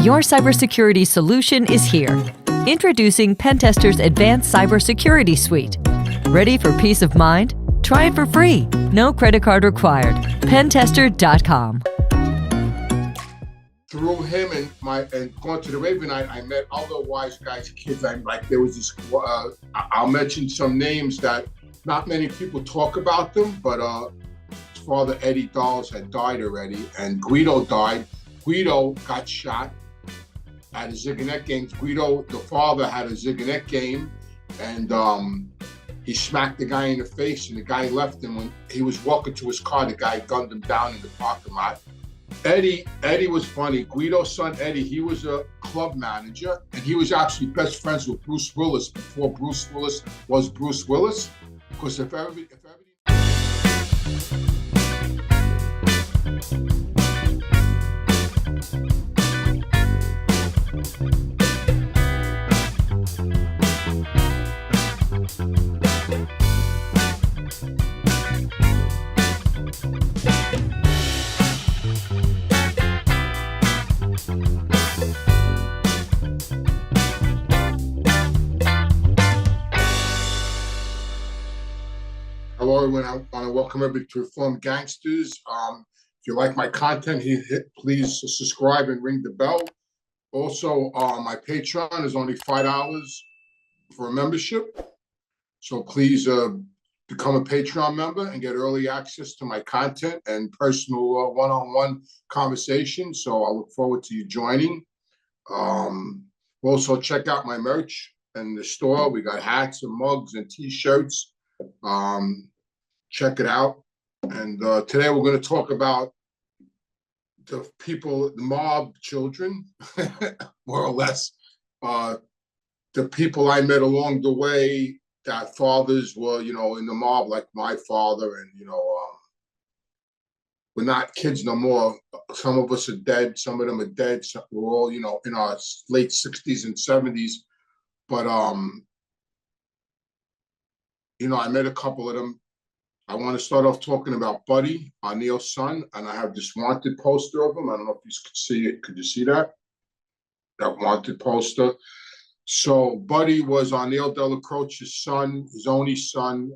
Your cybersecurity solution is here. Introducing Pentester's Advanced Cybersecurity Suite. Ready for peace of mind? Try it for free. No credit card required. Pentester.com. Through him and going to the Raven Night, I met other wise guys, kids. There was this. I'll mention some names that not many people talk about them, but his father Eddie Dolls had died already, and Guido died. Guido got shot at a Ziganet game. Guido, the father, had a Ziganet game, and he smacked the guy in the face, and the guy left him. When he was walking to his car, the guy gunned him down in the parking lot. Eddie was funny. Guido's son Eddie, he was a club manager, and he was actually best friends with Bruce Willis before Bruce Willis was Bruce Willis. Because if everybody Hello, everyone. I want to welcome everybody to Reformed Gangsters. If you like my content, please subscribe and ring the bell. Also, my Patreon is only $5 for a membership. So please become a Patreon member and get early access to my content and personal one-on-one conversations. So I look forward to you joining. Also, check out my merch in the store. We got hats and mugs and T-shirts. Check it out. And today we're going to talk about the people, the mob children, more or less. The people I met along the way that fathers were, in the mob, like my father, and, we're not kids no more. Some of us are dead. Some of them are dead. We're all, in our late 60s and 70s. But, I met a couple of them. I want to start off talking about Buddy, Neil's son, and I have this wanted poster of him. I don't know if you could see it. Could you see that? That wanted poster. So Buddy was Neil Dellacroce's son, his only son,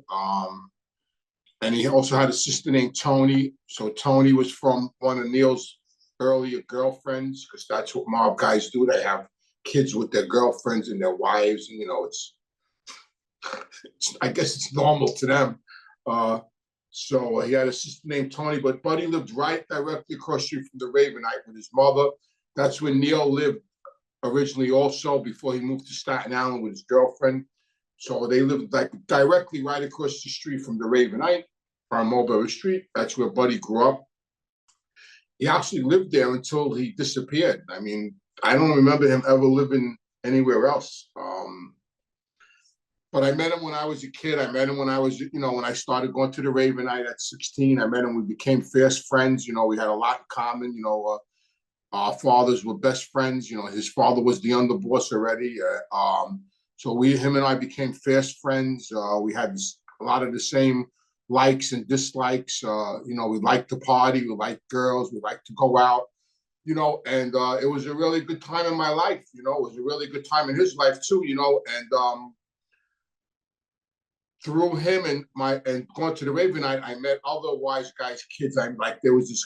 and he also had a sister named Tony. So Tony was from one of Neil's earlier girlfriends, because that's what mob guys do. They have kids with their girlfriends and their wives, and I guess it's normal to them. So he had a sister named Tony, but Buddy lived right directly across the street from the Raven Night with his mother. That's where Neil lived originally also, before he moved to Staten Island with his girlfriend. So they lived directly right across the street from the Raven Night on Mulberry Street. That's where Buddy grew up. He actually lived there until he disappeared. I mean, I don't remember him ever living anywhere else. But I met him when I was a kid. I met him when I was, when I started going to the Raven Night at 16. I met him. We became fast friends. We had a lot in common. Our fathers were best friends. His father was the underboss already. So him and I became fast friends. We had a lot of the same likes and dislikes. We liked to party. We liked girls. We liked to go out. And it was a really good time in my life. It was a really good time in his life too. And through him and going to the Raven Night, I met other wise guys, kids. There was this.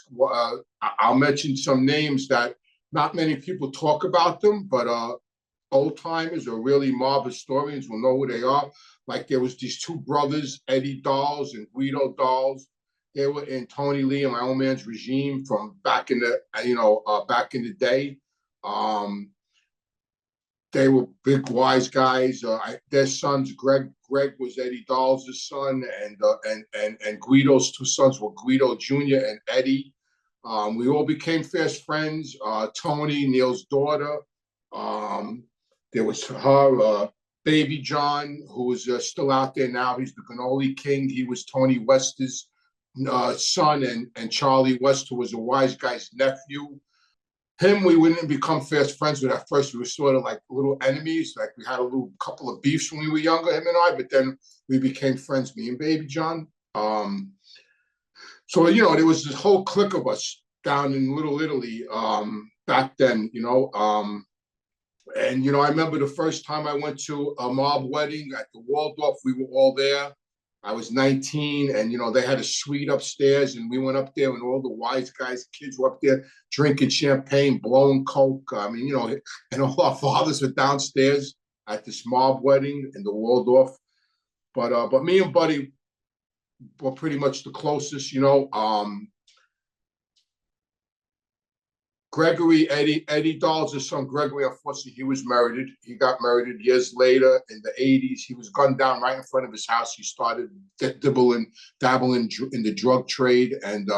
I'll mention some names that not many people talk about them, but old timers or really mob historians will know who they are. Like there was these two brothers, Eddie Dolls and Guido Dolls. They were in Tony Lee and my old man's regime from back in the back in the day. They were big wise guys. Their sons, Greg was Eddie Dolls' son, and Guido's two sons were Ruggiano Jr. and Eddie. We all became fast friends. Tony, Neil's daughter. There was her baby John, who is still out there now. He's the Cannoli King. He was Tony West's son, and Charlie West, who was a wise guy's nephew. Him, we wouldn't become fast friends with. At first, we were sort of like little enemies. Like we had a couple of beefs when we were younger, him and I. But then we became friends, me and Baby John. So there was this whole clique of us down in Little Italy. back then, and I remember the first time I went to a mob wedding at the Waldorf. We were all there. I was 19, and they had a suite upstairs, and we went up there, and all the wise guys, kids were up there drinking champagne, blowing coke. I mean, and all our fathers were downstairs at this mob wedding in the Waldorf. But me and Buddy were pretty much the closest, Gregory, Eddie Dolls' son, Gregory, unfortunately, he was murdered. He got murdered years later in the 80s. He was gunned down right in front of his house. He started dabbling in the drug trade. And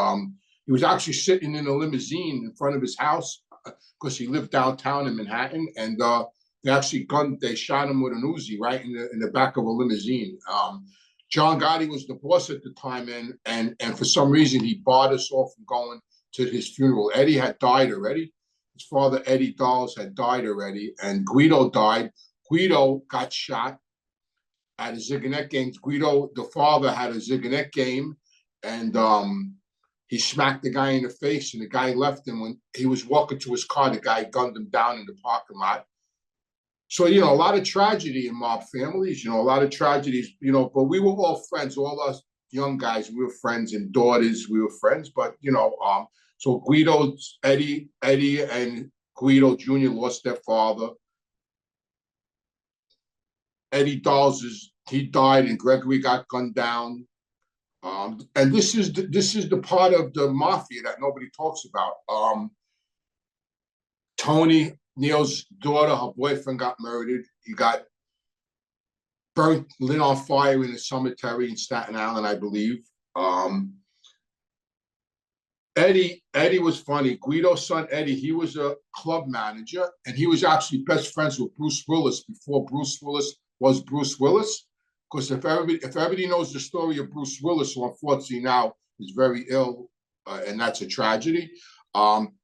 he was actually sitting in a limousine in front of his house because he lived downtown in Manhattan. And they shot him with an Uzi right in the back of a limousine. John Gotti was the boss at the time. And for some reason, he barred us all from going to his funeral. Eddie had died already. His father, Eddie Dolls, had died already, and Guido died. Guido got shot at a Ziganet game. Guido, the father, had a Ziganet game, and he smacked the guy in the face, and the guy left him. When he was walking to his car, the guy gunned him down in the parking lot. So, a lot of tragedy in mob families, a lot of tragedies, but we were all friends, all us young guys, we were friends, and daughters, we were friends, but, so Guido, Eddie and Guido Jr. lost their father. Eddie Dolls, he died, and Gregory got gunned down. And this is the part of the mafia that nobody talks about. Tony, Neil's daughter, her boyfriend got murdered. He got lit on fire in a cemetery in Staten Island, I believe. Eddie was funny. Guido's son, Eddie, he was a club manager, and he was actually best friends with Bruce Willis before Bruce Willis was Bruce Willis. Because if everybody knows the story of Bruce Willis, who unfortunately now is very ill, and that's a tragedy,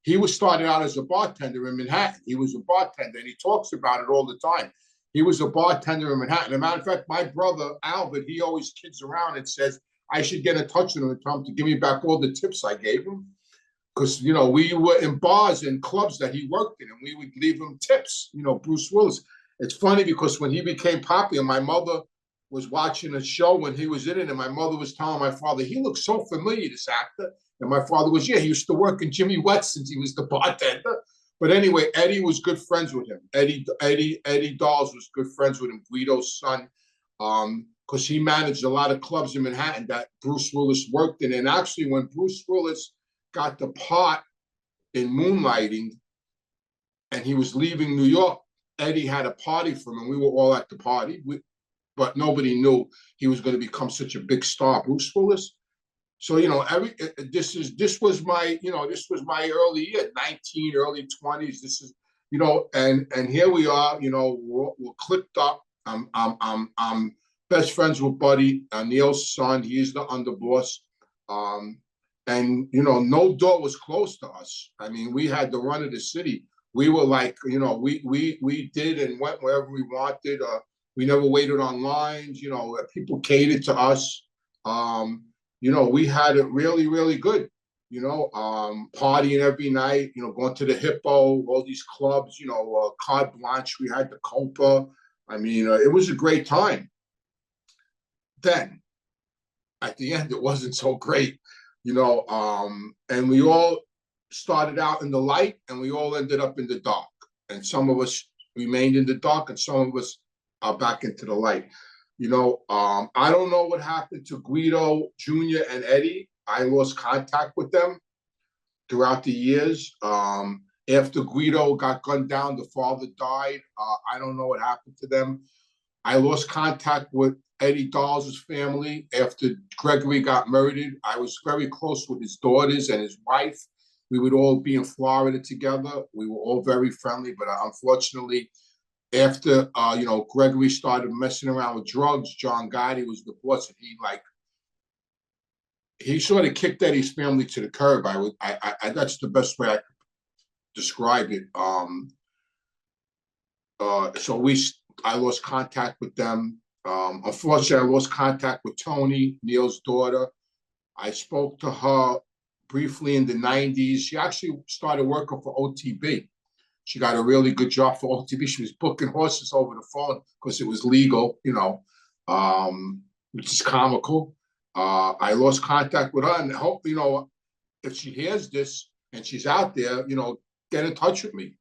he was started out as a bartender in Manhattan. He was a bartender, and he talks about it all the time. He was a bartender in Manhattan. As a matter of fact, my brother, Albert, he always kids around and says, I should get in touch with him and tell him to give me back all the tips I gave him. Because, we were in bars and clubs that he worked in, and we would leave him tips, Bruce Willis. It's funny because when he became popular, my mother was watching a show when he was in it, and my mother was telling my father, he looks so familiar, this actor. And my father was, he used to work in Jimmy Watson's. He was the bartender. But anyway, Eddie was good friends with him. Eddie Dolls was good friends with him, Guido's son, because he managed a lot of clubs in Manhattan that Bruce Willis worked in. And actually, when Bruce Willis got the part in Moonlighting and he was leaving New York, Eddie had a party for him, and we were all at the party. But nobody knew he was going to become such a big star, Bruce Willis. So, this was my early year, 19, early 20s. This is, and here we are, we're clicked up. I'm best friends with Buddy, Neil's son. He's the underboss. And, no door was closed to us. I mean, we had the run of the city. We were like, we did and went wherever we wanted. We never waited on lines. People catered to us. We had it really, really good, partying every night, going to the Hippo, all these clubs, Carte Blanche, we had the Copa. I mean, it was a great time. Then, at the end, it wasn't so great, and we all started out in the light, and we all ended up in the dark. And some of us remained in the dark, and some of us are back into the light. I don't know what happened to Guido Jr. and Eddie. I lost contact with them throughout the years. After Guido got gunned down, the father died. I don't know what happened to them. I lost contact with Eddie Dolls' family after Gregory got murdered. I was very close with his daughters and his wife. We would all be in Florida together. We were all very friendly, but unfortunately, after Gregory started messing around with drugs, John Gotti was the boss, and he sort of kicked Eddie's family to the curb. That's the best way I could describe it. So I lost contact with them. Unfortunately, I lost contact with Tony, Neil's daughter. I spoke to her briefly in the 90s. She actually started working for OTB. She got a really good job for OTB. She was booking horses over the phone because it was legal, which is comical. I lost contact with her, and hope, if she hears this and she's out there, get in touch with me.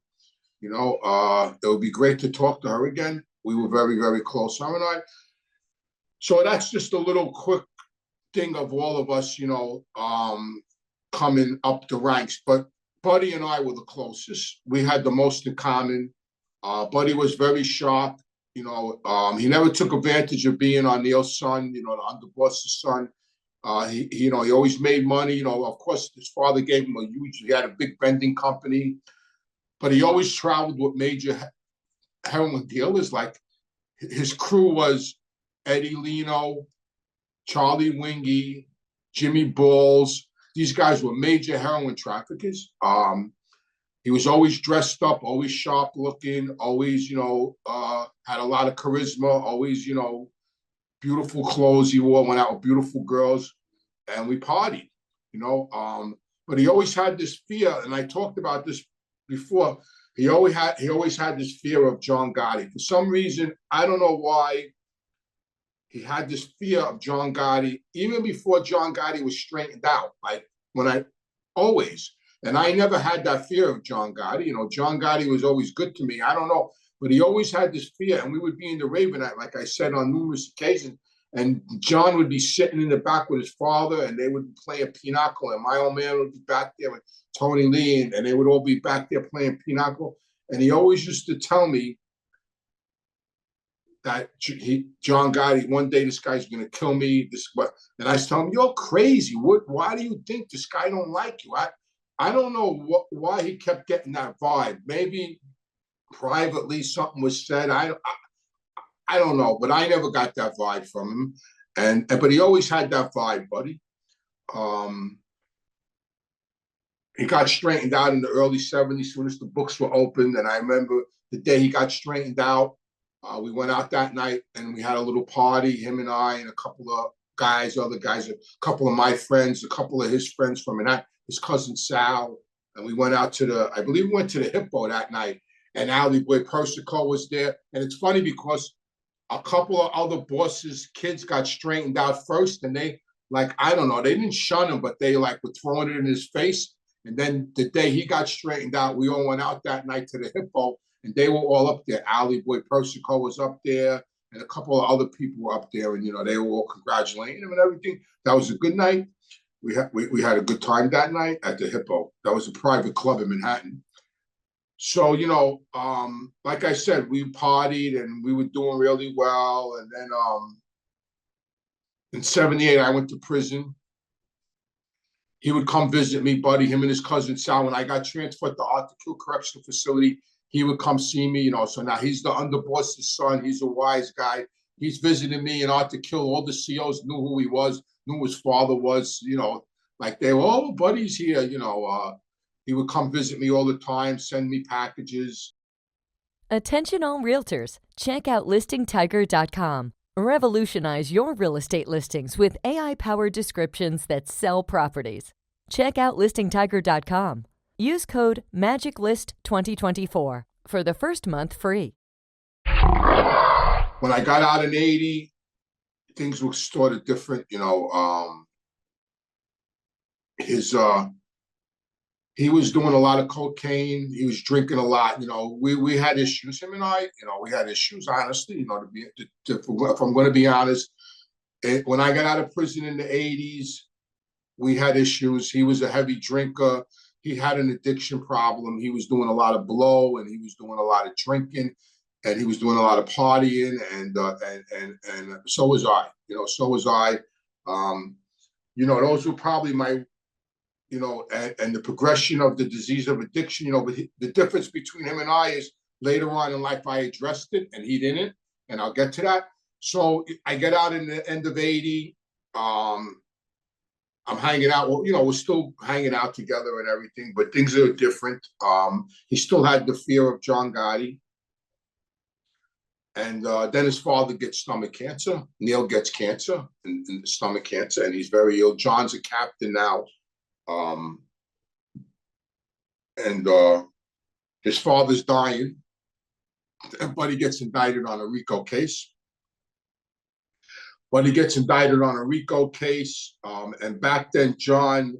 It would be great to talk to her again. We were very, very close, her and I. So that's just a little quick thing of all of us, coming up the ranks. But Buddy and I were the closest. We had the most in common. Buddy was very sharp. He never took advantage of being O'Neill's son, the underboss's son. He always made money. Of course, his father gave him he had a big vending company, but he always traveled with major heroin dealers. Like his crew was Eddie Leno, Charlie Wingy, Jimmy Balls. These guys were major heroin traffickers. He was always dressed up, always sharp looking, always, had a lot of charisma, always, beautiful clothes he wore, went out with beautiful girls, and we partied, But he always had this fear, and I talked about this before. He always had this fear of John Gotti. For some reason, I don't know why, he had this fear of John Gotti, even before John Gotti was straightened out. Like and I never had that fear of John Gotti. John Gotti was always good to me. I don't know, but he always had this fear. And we would be in the Ravenite, like I said, on numerous occasions. And John would be sitting in the back with his father, and they would be playing pinochle. And my old man would be back there with Tony Lee, and they would all be back there playing pinochle. And he always used to tell me that John Gotti, one day this guy's going to kill me. And I was telling him, you're crazy. Why do you think this guy don't like you? I don't know why he kept getting that vibe. Maybe privately something was said. I don't know, but I never got that vibe from him. But he always had that vibe, Buddy. He got straightened out in the early 70s, as soon as the books were opened. And I remember the day he got straightened out, we went out that night and we had a little party, him and I and a couple of guys, other guys, a couple of my friends, a couple of his friends from his cousin Sal. And we went out I believe we went to the Hippo that night, and Ali Boy Persico was there. And it's funny because a couple of other bosses' kids got straightened out first, and they, I don't know, they didn't shun him, but they were throwing it in his face. And then the day he got straightened out, we all went out that night to the Hippo, and they were all up there. Ali Boy Persico was up there, and a couple of other people were up there, and they were all congratulating him and everything. That was a good night. We had a good time that night at the Hippo. That was a private club in Manhattan. So, like I said, we partied and we were doing really well. And then in 78, I went to prison. He would come visit me, Buddy, him and his cousin Sal. When I got transferred to Arthur Kill Correctional Facility, he would come see me, So now he's the underboss's son. He's a wise guy. He's visiting me in Arthur Kill. All the COs knew who he was, knew who his father was, they were, oh, Buddy's here, He would come visit me all the time, send me packages. Attention all realtors, check out listingtiger.com. Revolutionize your real estate listings with AI-powered descriptions that sell properties. Check out listingtiger.com. Use code MAGICLIST2024 for the first month free. When I got out in 80, things were sort of different, he was doing a lot of cocaine. He was drinking a lot. We had issues, him and I. We had issues, honestly. If I'm going to be honest, when I got out of prison in the 80s, we had issues. He was a heavy drinker. He had an addiction problem. He was doing a lot of blow, and he was doing a lot of drinking, and he was doing a lot of partying, and so was I. So was I. Those were probably my. And the progression of the disease of addiction, but the difference between him and I is later on in life, I addressed it and he didn't, and I'll get to that. So I get out in the end of 80. I'm hanging out, we're still hanging out together and everything, but things are different. He still had the fear of John Gotti. And then his father gets stomach cancer. Neil gets cancer and stomach cancer, and he's very ill. John's a captain now Um, and his father's dying, and Buddy gets indicted on a RICO case. Buddy gets indicted on a RICO case, and back then, John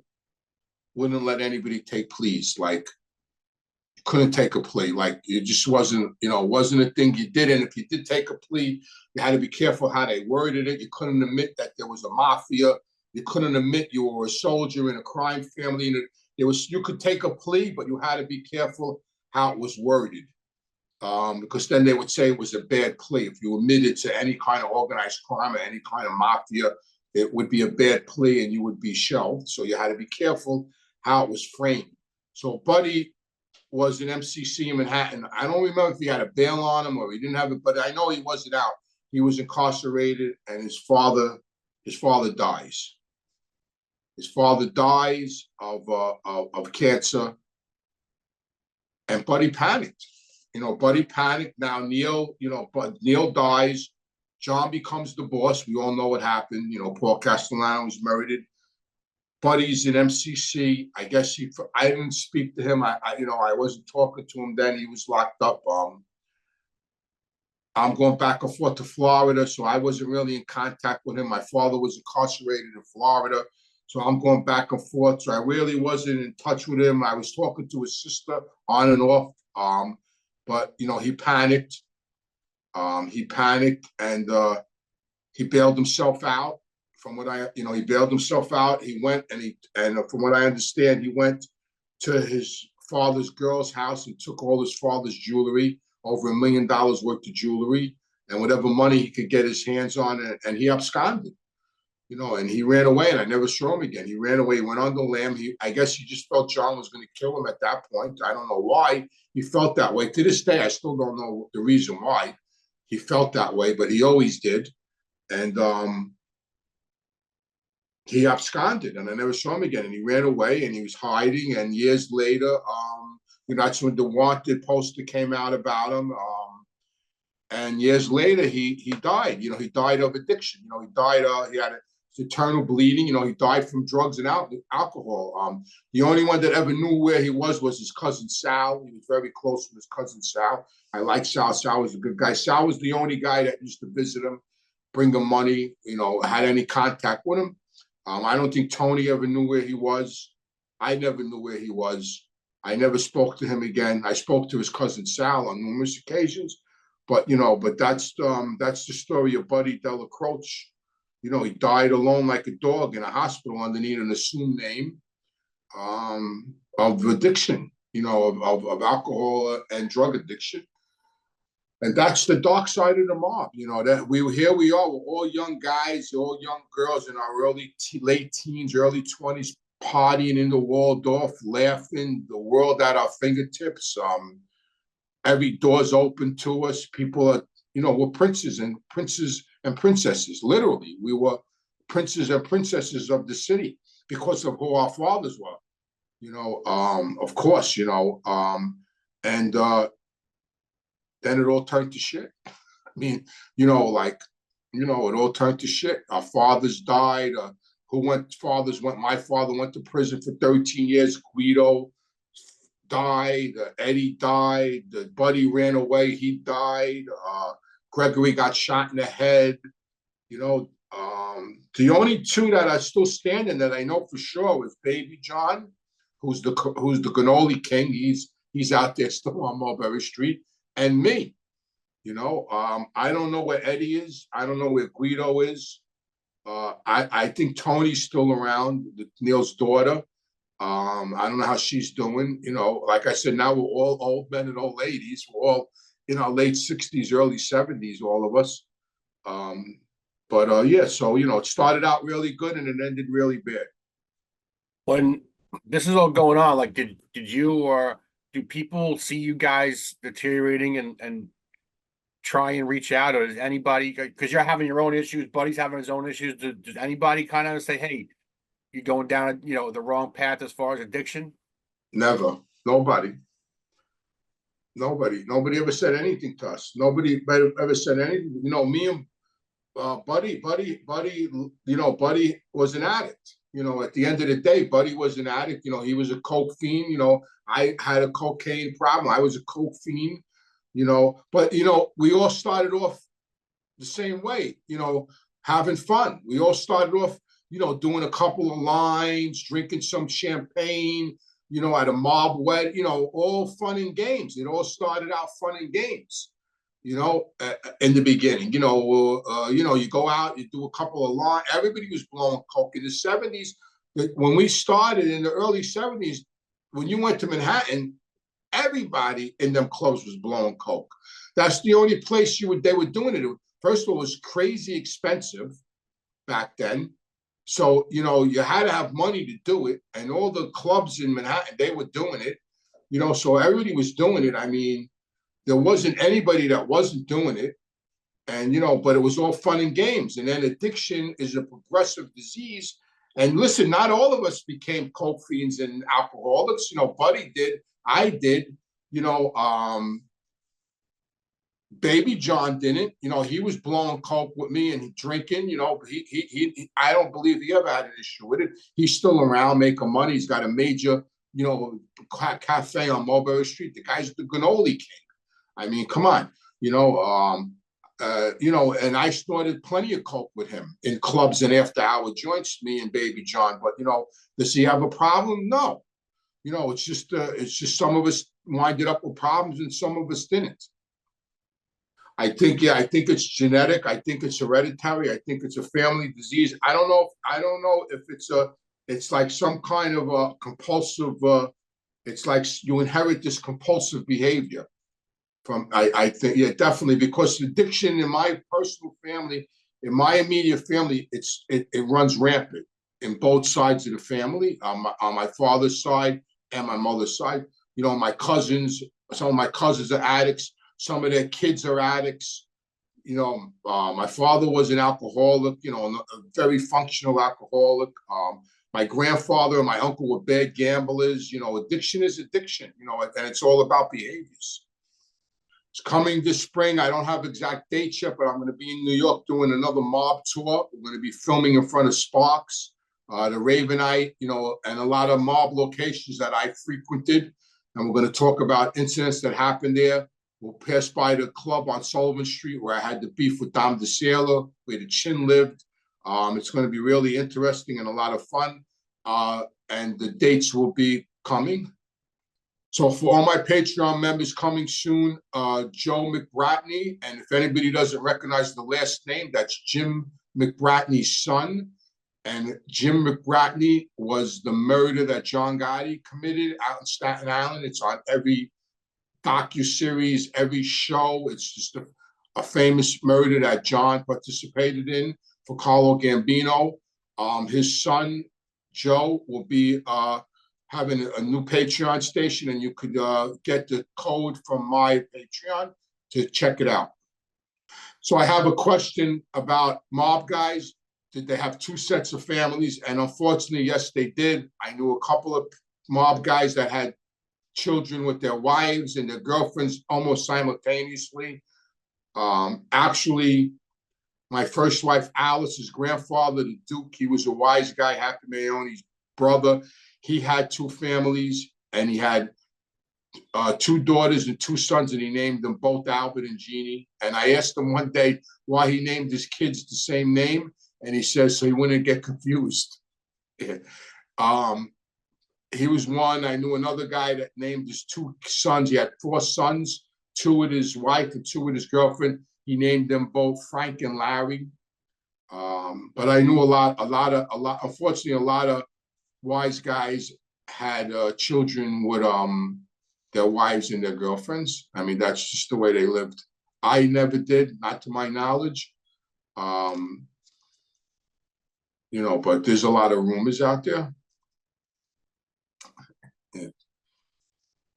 wouldn't let anybody take pleas. Like, you couldn't take a plea. Like, it just wasn't, wasn't a thing you did. And if you did take a plea, you had to be careful how they worded it. You couldn't admit that there was a mafia. You couldn't admit you were a soldier in a crime family. And you could take a plea, but you had to be careful how it was worded. Because then they would say it was a bad plea. If you admitted to any kind of organized crime or any kind of mafia, it would be a bad plea and you would be shelved. So you had to be careful how it was framed. So Buddy was in MCC in Manhattan. I don't remember if he had a bail on him or he didn't have it, but I know he wasn't out. He was incarcerated, and his father dies. His father dies of cancer, and Buddy panicked. Buddy panicked. Now Neil dies. John becomes the boss. We all know what happened. Paul Castellano was murdered. Buddy's in MCC. I guess I didn't speak to him. I wasn't talking to him then. He was locked up. I'm going back and forth to Florida, so I wasn't really in contact with him. My father was incarcerated in Florida, so I'm going back and forth. So I really wasn't in touch with him. I was talking to his sister on and off. But he panicked. He panicked, and he bailed himself out. From what he bailed himself out. He went and from what I understand, he went to his father's girl's house and took all his father's jewelry, over $1 million worth of jewelry, and whatever money he could get his hands on, and he absconded. And he ran away, and I never saw him again. He ran away, he went on the lam. I guess he just felt John was going to kill him at that point. I don't know why he felt that way. To this day, I still don't know the reason why he felt that way, but he always did. And he absconded, and I never saw him again. And he ran away, and he was hiding. And years later, that's when the wanted poster came out about him. And years later, he died. He died of addiction. He died. He had eternal bleeding. He died from drugs and alcohol. The only one that ever knew where he was his cousin Sal. He was very close with his cousin Sal. I like Sal. Sal was a good guy. Sal was the only guy that used to visit him, bring him money. Had any contact with him. I don't think Tony ever knew where he was. I never knew where he was. I never spoke to him again. I spoke to his cousin Sal on numerous occasions, but that's the story of Buddy Dellacroce. He died alone like a dog in a hospital underneath an assumed name of addiction, of alcohol and drug addiction. And that's the dark side of the mob. That we are, we're all young guys, all young girls in our late teens, early 20s, partying in the Waldorf, laughing, the world at our fingertips. Every door's open to us. People are, we're princes and princesses. Literally, we were princes and princesses of the city because of who our fathers were. Of course, and then it all turned to shit. I mean, it all turned to shit. Our fathers died. My father went to prison for 13 years. Guido died. Eddie died. Buddy ran away. He died. Gregory got shot in the head. The only two that are still standing that I know for sure is Baby John, who's the cannoli king. He's out there still on Mulberry Street. And me, I don't know where Eddie is. I don't know where Guido is. I think Tony's still around, Neil's daughter. I don't know how she's doing. Like I said, now we're all old men and old ladies. We're all in our late 60s, early 70s, all of us. Yeah, so, it started out really good and it ended really bad. When this is all going on, like, did you or do people see you guys deteriorating and try and reach out, or does anybody, because you're having your own issues, Buddy's having his own issues, does anybody kind of say, hey, you're going down the wrong path as far as addiction? Never. Nobody ever said anything to us. Nobody ever said anything. Me and Buddy was an addict. You know, at the end of the day, Buddy was an addict. You know, he was a coke fiend. You know, I had a cocaine problem. I was a coke fiend. You know, but you know, we all started off the same way. You know, having fun. We all started off, you know, doing a couple of lines, drinking some champagne. You know, at a mob wed. You know, all fun and games. It all started out fun and games. You know, in the beginning, you know, you go out, you do a couple of lines. Everybody was blowing coke in the '70s. When we started in the early '70s, when you went to Manhattan, everybody in them clubs was blowing coke. That's the only place they were doing it. First of all, it was crazy expensive back then. So, you know, you had to have money to do it. And all the clubs in Manhattan, they were doing it. You know, so everybody was doing it. I mean, there wasn't anybody that wasn't doing it. And, you know, but it was all fun and games. And then addiction is a progressive disease. And listen, not all of us became coke fiends and alcoholics. You know, Buddy did. I did. You know, Baby John didn't. You know, he was blowing coke with me and drinking. You know, he I don't believe he ever had an issue with it. He's still around making money. He's got a major, you know, cafe on Mulberry Street. The guy's the cannoli king. I mean, come on, you know, and I snorted plenty of coke with him in clubs and after-hour joints, me and Baby John. But you know, does he have a problem? No. You know, it's just some of us winded up with problems and some of us didn't. I think it's genetic. I think it's hereditary. I think it's a family disease. I don't know if it's like some kind of a compulsive. It's like you inherit this compulsive behavior. I think, yeah, definitely, because addiction in my personal family, in my immediate family, it runs rampant in both sides of the family, on my father's side and my mother's side. You know, some of my cousins are addicts. Some of their kids are addicts. You know, my father was an alcoholic, you know, a very functional alcoholic. My grandfather and my uncle were bad gamblers. You know, addiction is addiction, you know, and it's all about behaviors. It's coming this spring. I don't have exact dates yet, but I'm going to be in New York doing another mob tour. We're going to be filming in front of Sparks, the Ravenite, you know, and a lot of mob locations that I frequented. And we're going to talk about incidents that happened there. We'll pass by the club on Sullivan Street where I had the beef with Dom DeSailor, where the Chin lived. It's going to be really interesting and a lot of fun. And the dates will be coming. So for all my Patreon members coming soon, Joe McBratney, and if anybody doesn't recognize the last name, that's Jim McBratney's son. And Jim McBratney was the murder that John Gotti committed out in Staten Island. It's on every docuseries, every show. It's just a famous murder that John participated in for Carlo Gambino. His son, Joe, will be having a new Patreon station, and you could get the code from my Patreon to check it out. So I have a question about mob guys. Did they have two sets of families? And unfortunately, yes, they did. I knew a couple of mob guys that had children with their wives and their girlfriends almost simultaneously. Actually, my first wife, Alice's grandfather, the Duke, he was a wise guy, Happy Mayone's brother. He had two families, and he had two daughters and two sons, and he named them both Albert and Jeannie. And I asked him one day why he named his kids the same name, and he says so he wouldn't get confused. He was one. I knew another guy that named his two sons. He had four sons, two with his wife and two with his girlfriend. He named them both Frank and Larry. But I knew a lot. Unfortunately, a lot of wise guys had children with their wives and their girlfriends. I mean, that's just the way they lived. I never did, not to my knowledge. You know, but there's a lot of rumors out there. Yeah.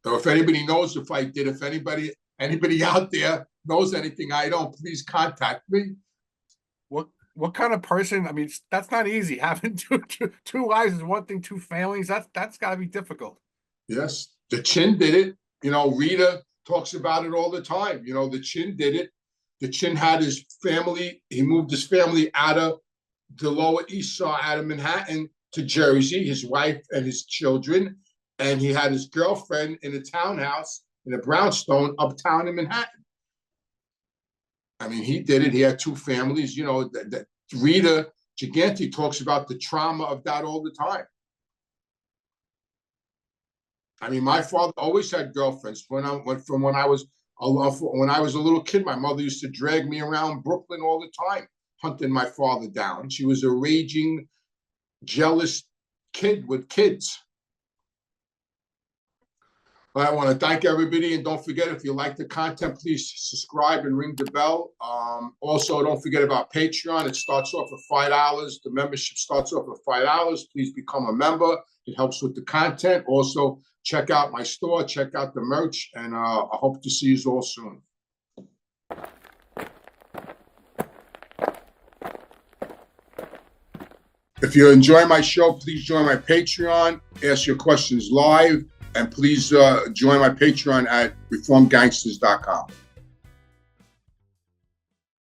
So if anybody knows if I did, if anybody out there knows anything I don't, please contact me. What kind of person? I mean, that's not easy. Having two wives is one thing. Two families, that's got to be difficult. Yes, the Chin did it. You know, Rita talks about it all the time. You know, the Chin did it. The Chin had his family. He moved his family out of the Lower East Side, out of Manhattan, to Jersey, his wife and his children, and he had his girlfriend in a townhouse in a brownstone uptown in Manhattan. I mean, he did it. He had two families. You know, Rita Gigante talks about the trauma of that all the time. I mean, my father always had girlfriends. When I was a little kid, my mother used to drag me around Brooklyn all the time, hunting my father down. She was a raging, jealous kid with kids. But I want to thank everybody, and don't forget, if you like the content, please subscribe and ring the bell. Also, don't forget about Patreon. It starts off at $5. The membership starts off at $5. Please become a member. It helps with the content. Also, check out my store, check out the merch, and I hope to see you all soon. If you're enjoying my show, please join my Patreon, ask your questions live, and please join my Patreon at reformgangsters.com.